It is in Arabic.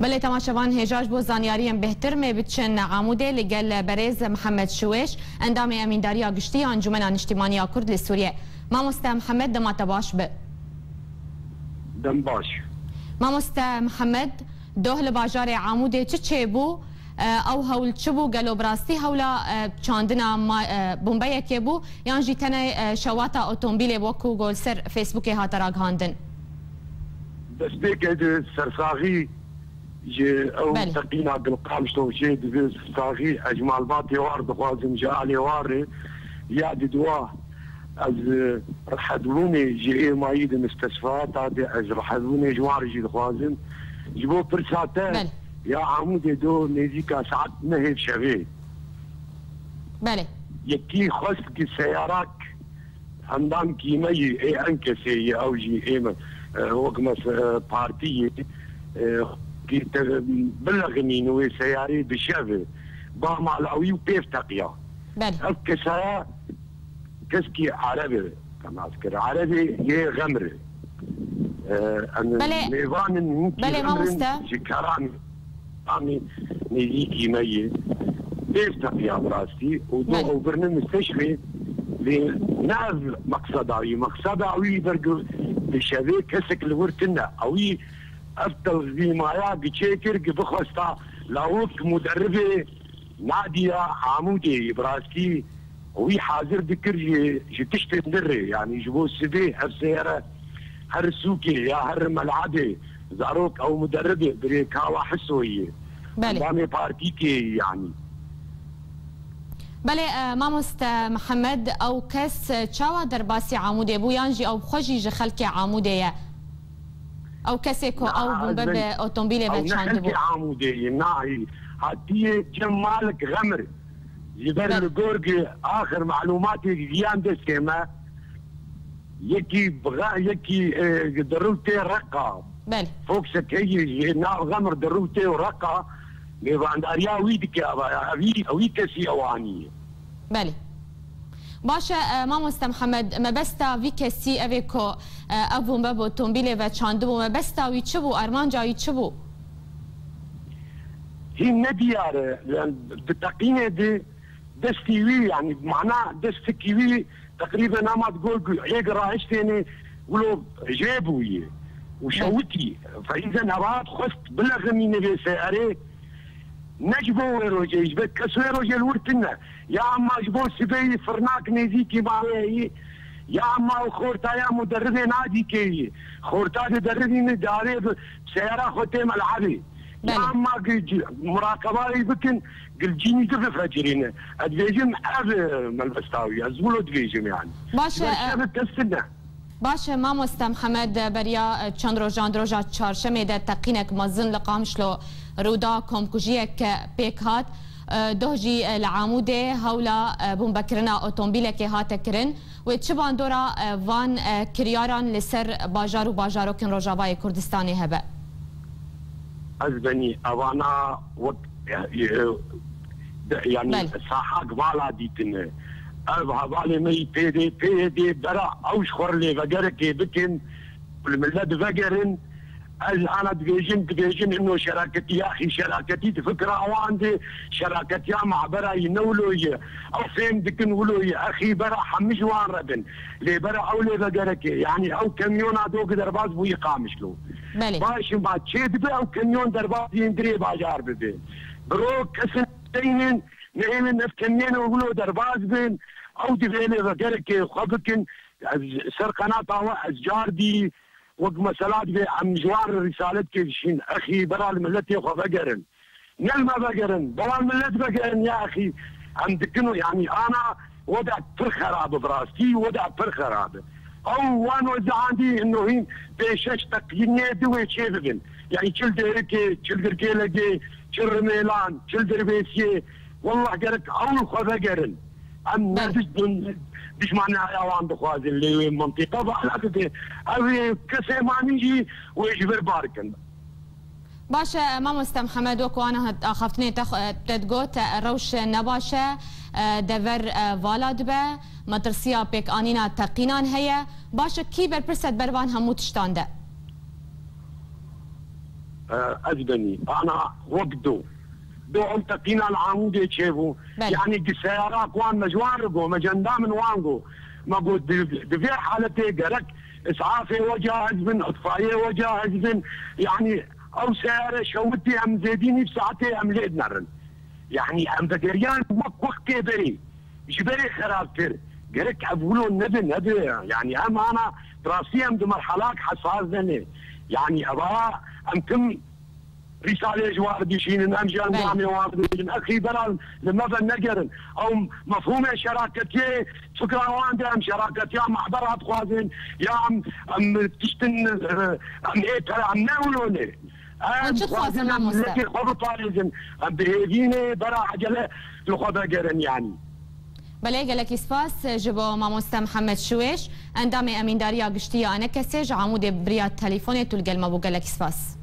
بله تماشاوان هجاج بو زانیاریم بهتر می بچن عموده لگل برز محمد شویش اندام امینداری آگشتی انجمن اجتماعی کرد لسوریه. ماموستا محمد دمات باش به دم باش. ماموستا محمد دوهل باجار عموده چه بو او هول چبو گلو براستی هولا چاندنا بومبه که بو یان جیتن شواتا اتومبیل وکو گل سر فیسبوک هاتراگ هاندن. بس بيك سرساغي او تقينا بالقام شلون شيء سرساغي اجمال باطي وارد خوازم جالي واري يادي دواه از رحدوني جي مايد مستشفيات هذه از رحدوني جواري جي خوازم جبو برساته يا عمودي دو نيزيكا ساعات نهي شغي بله يكي خسك سيارات همدان كيمي اي انكسي او جي ايما وقمة بارتية كي بلغني نوي سياري بشافي با معلوي وبيف تقيا بله الكسايا كسكي عربي كما اذكر عربي هي غمري بله ما مستا شكراني عمي نيجي مي بيف تقيا براستي ودو برنامج مستشفي لنعرف مقصداوي برجو بشبه كسك الورتنا اوي افضل زي مايا بتشكر بخوستا لاوك مدربه ناديه عمودي براسي وهي حاضر ذكر تشتري دري يعني جبو السبي هالسياره هالسوكي يا هالملعبه زاروك او مدربه بريكاوا حسويه بله بارتيكي يعني بله ماموست محمد او کس چاوا در باسی عموده بو یانجی او خوشی جخلک عموده او کسی کو او بومبه به اتومبیل به چاند بو عموده ناهي هاتي جمالك غمر يبر الجورج اخر معلوماتي ديان دسكما يكي بغا يكي دروتي رقه بله فوق سكي غمر دروتي ورقه لوانداريا ويدك اوي كسي اواني بله باشه ماموست محمد ما بستا وی کسی اوی کو ابو مبو اتومبیل و چاندبو ما بستا وی چبو ارمان جایی چبو هي نديار بالتقييم دي دستيوي يعني معناه دستكيوي تقريبا ما تقول يقرا اشتيني ولو جابوي وشوتي فاذا نبات خست بلغ من نبي سياري نجبو روجي جبت كسوي روجي الورتنا يا اما جبو سبي فرناك نيزيكي معي يا اما خورتا يا مدربي نادي كي خورتا مدربي نداري سياره خوتي ملعبي يا اما مراقبه بكن قل جيني تف فجرين ادفيجم اب ملبستاوي ازولو دفيجم يعني باشه ماموست محمد بریا چند روزا چهارشنبه ده تقینک مزن لقامشلو رودا کمکوژیک پیک هات دوجی العموده هولا بومبکرنا اتومبیل که هات کرن و چبان دورا وان کریاران لسر باجار و باجاروکن روجاوای کردستانی هبه ازبني اوانا يعني ساحه قباله ديتن اربع بالي مي بيدي برا اوش خورلي فقركي بكن والملاد فقرن انا دبيجن انه شراكتي يا اخي شراكتي تفكر عندي شراكتي مع برا ينولو او فين بكن ولو يا اخي برا حمش وان ربن لي برا او لي فقركي يعني او كاميون هذوك درباز بو يقامش له باش بعد شيد او كاميون درباز يندري باجار ببين بروك كسنين نعمل نفكنين وقولوا درباز بين او دفيني فقركي خبكن سر قناة اشجار دي وقت مسالات عم جوار رسالتك شين اخي برا الملتي خو فقرن نلما فقرن برا الملت فقرن يا اخي عم دكنوا يعني انا وضع فرخراب براستي وضع فرخراب او وان وزع عندي انه هين بيشش تقييم دوي شيفن يعني تشل ديركي تشل دركيلكي تشل ميلان تشل دربيسي والله قالك اول خو فقرن ام دش معناها اوان بخوازن اللي منطقه بعلاقه ابي كسيمانيجي ويجبر باركن باشه ماموست محمد وكو انا اخفتني تدقوت روش نباشه دور والاد به مدرسيه بيك انينا تقينان هي باشه كي بربرست بربان همو تشتانده أزبني أنا وقدو دو أنتقينا العمودي تشيفو يعني السيارات وان مجوارقو مجندا من وانقو ما قلت دفيع حالتي قرك إسعافي وجاهز من إطفائية وجاهز من يعني أو سيارة شوتي أم زيديني بساعتي أم ليد نرن يعني أم بقريان وقت بري جبري خرابتر قرك أقولوا نبي يعني أم أنا دراسية أم مرحلات حساسة يعني أبا أم كم رسالة جوار شين أمجان نعمي واردين أخي برا لما بنقرن أو مفهوم شراكتي فكرة واندي أم شراكتي أم محضرات خوازين يا أم تشتن أم إيه أم ناولوني أم خوازين أم لكي خبو طالزن أم بهيديني برا عجلة لخبا قرن يعني بله گلک اسپاس جبو ماموستا محمد شویش اندام امین داریا گشتیا انا کسی عمود بریا تلفون تلقل ما بو گلک اسپاس